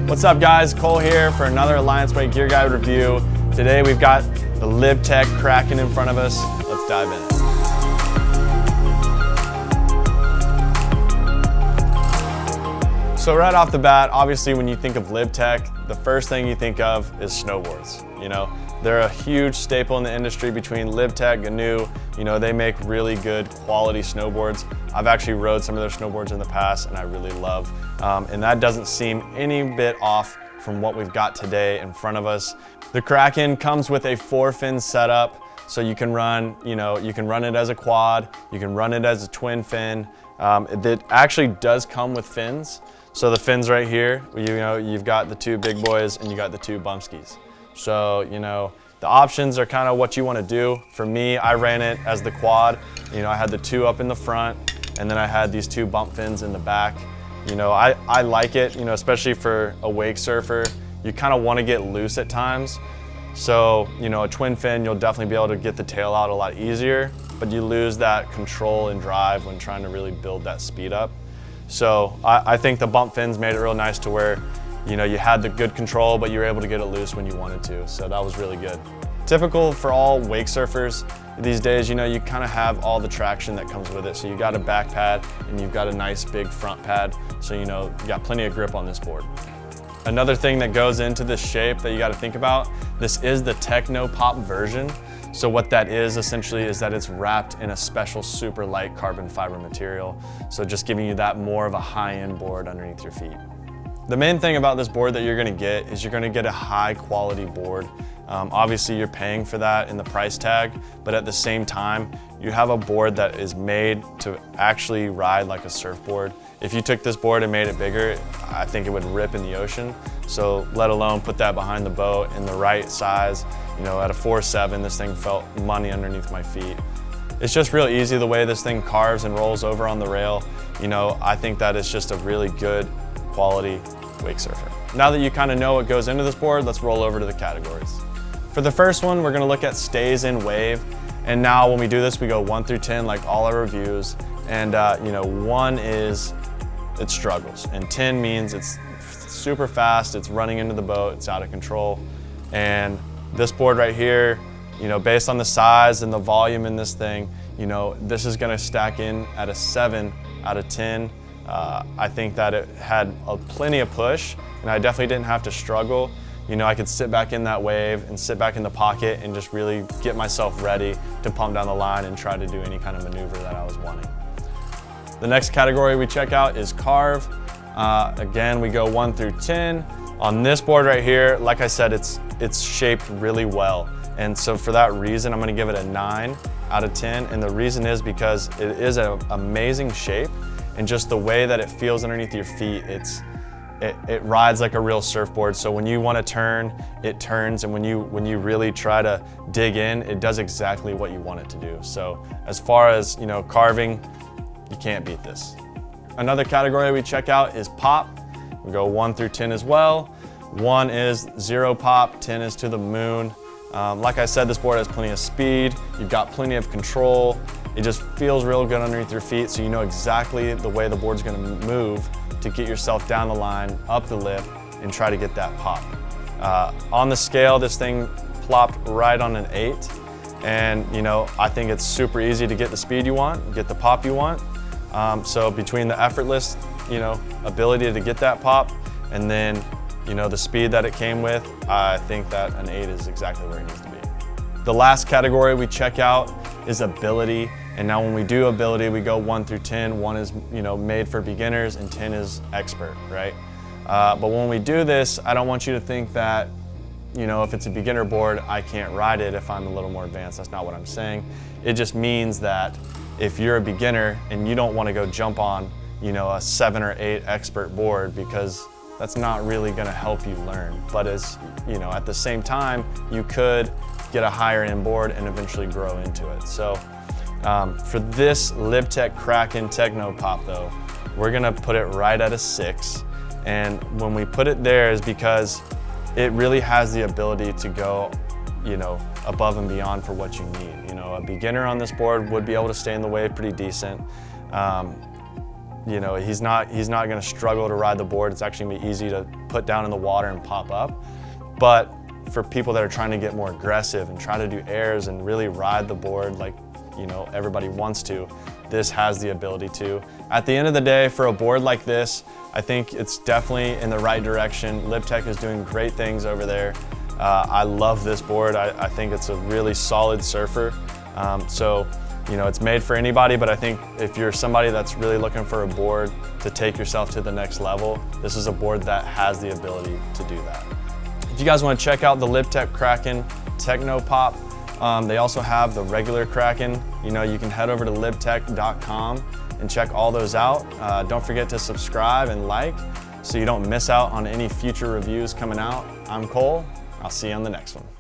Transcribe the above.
What's up guys, Cole here for another Alliance Way Gear Guide review. Today we've got the Lib Tech Crak'n in front of us. Let's dive in. So right off the bat, obviously when you think of Lib Tech, the first thing you think of is snowboards. You know, they're a huge staple in the industry between Lib Tech and GNU. You know, they make really good quality snowboards. I've actually rode some of their snowboards in the past and I really love. And that doesn't seem any bit off from what we've got today in front of us. The Crak'n comes with a 4-fin setup. So you can run, you can run it as a quad, you can run it as a twin fin. It actually does come with fins. So the fins right here, you've got the two big boys and you got the two bumpskis. So, the options are kind of what you want to do. For me, I ran it as the quad. I had the two up in the front and then I had these two bump fins in the back. I like it, especially for a wake surfer. You kind of want to get loose at times. So, a twin fin, you'll definitely be able to get the tail out a lot easier, but you lose that control and drive when trying to really build that speed up. So I think the bump fins made it real nice to where, you had the good control, but you were able to get it loose when you wanted to. So that was really good. Typical for all wake surfers these days, you kind of have all the traction that comes with it. So you got a back pad and you've got a nice big front pad. So you got plenty of grip on this board. Another thing that goes into this shape that you got to think about, this is the Techno Pop version. So what that is essentially is that it's wrapped in a special super light carbon fiber material. So just giving you that more of a high-end board underneath your feet. The main thing about this board that you're gonna get is you're gonna get a high quality board. Obviously you're paying for that in the price tag, but at the same time, you have a board that is made to actually ride like a surfboard. If you took this board and made it bigger, I think it would rip in the ocean. So let alone put that behind the boat in the right size. At a 4.7, this thing felt money underneath my feet. It's just real easy the way this thing carves and rolls over on the rail. I think that it's just a really good quality wake surfer. Now that you kind of know what goes into this board, let's roll over to the categories. For the first one, we're gonna look at stays in wave. And now when we do this, we go 1 through 10 like all our reviews. And 1 is it struggles, and 10 means it's super fast, it's running into the boat, it's out of control. And this board right here, based on the size and the volume in this thing, this is gonna stack in at a 7 out of 10. I think that it had plenty of push, and I definitely didn't have to struggle. I could sit back in that wave and sit back in the pocket and just really get myself ready to pump down the line and try to do any kind of maneuver that I was wanting. The next category we check out is carve. Again, we go 1 through 10. On this board right here, like I said, it's shaped really well. And so for that reason, I'm gonna give it a 9 out of 10. And the reason is because it is an amazing shape, and just the way that it feels underneath your feet, it rides like a real surfboard. So when you wanna turn, it turns. And when you really try to dig in, it does exactly what you want it to do. So as far as carving, you can't beat this. Another category we check out is pop. We go 1 through 10 as well. 1 is 0 pop, 10 is to the moon. Like I said, this board has plenty of speed. You've got plenty of control. It just feels real good underneath your feet, so you know exactly the way the board's gonna move to get yourself down the line, up the lip, and try to get that pop. On the scale, this thing plopped right on an 8. And I think it's super easy to get the speed you want, get the pop you want. So between the effortless, ability to get that pop, and then, the speed that it came with, I think that an 8 is exactly where it needs to be. The last category we check out is ability. And now when we do ability, we go 1 through 10. 1 is, made for beginners and 10 is expert, right? But when we do this, I don't want you to think that, if it's a beginner board, I can't ride it if I'm a little more advanced. That's not what I'm saying. It just means that if you're a beginner and you don't want to go jump on, a 7 or 8 expert board, because that's not really going to help you learn. But at the same time, you could get a higher end board and eventually grow into it. So for this LibTech Crak'n Techno Pop though, we're going to put it right at a 6. And when we put it there is because it really has the ability to go, above and beyond for what you need. A beginner on this board would be able to stay in the wave pretty decent. you know, he's not going to struggle to ride the board. It's actually going to be easy to put down in the water and pop up. But for people that are trying to get more aggressive and try to do airs and really ride the board like, you know, everybody wants to, this has the ability to. At the end of the day, for a board like this, I think it's definitely in the right direction. LibTech is doing great things over there. I love this board. I think it's a really solid surfer. So, you know, it's made for anybody, but I think if you're somebody that's really looking for a board to take yourself to the next level, this is a board that has the ability to do that. If you guys want to check out the LibTech Crak'n Techno Pop, they also have the regular Crak'n. You know, you can head over to libtech.com and check all those out. Don't forget to subscribe and like so you don't miss out on any future reviews coming out. I'm Cole. I'll see you on the next one.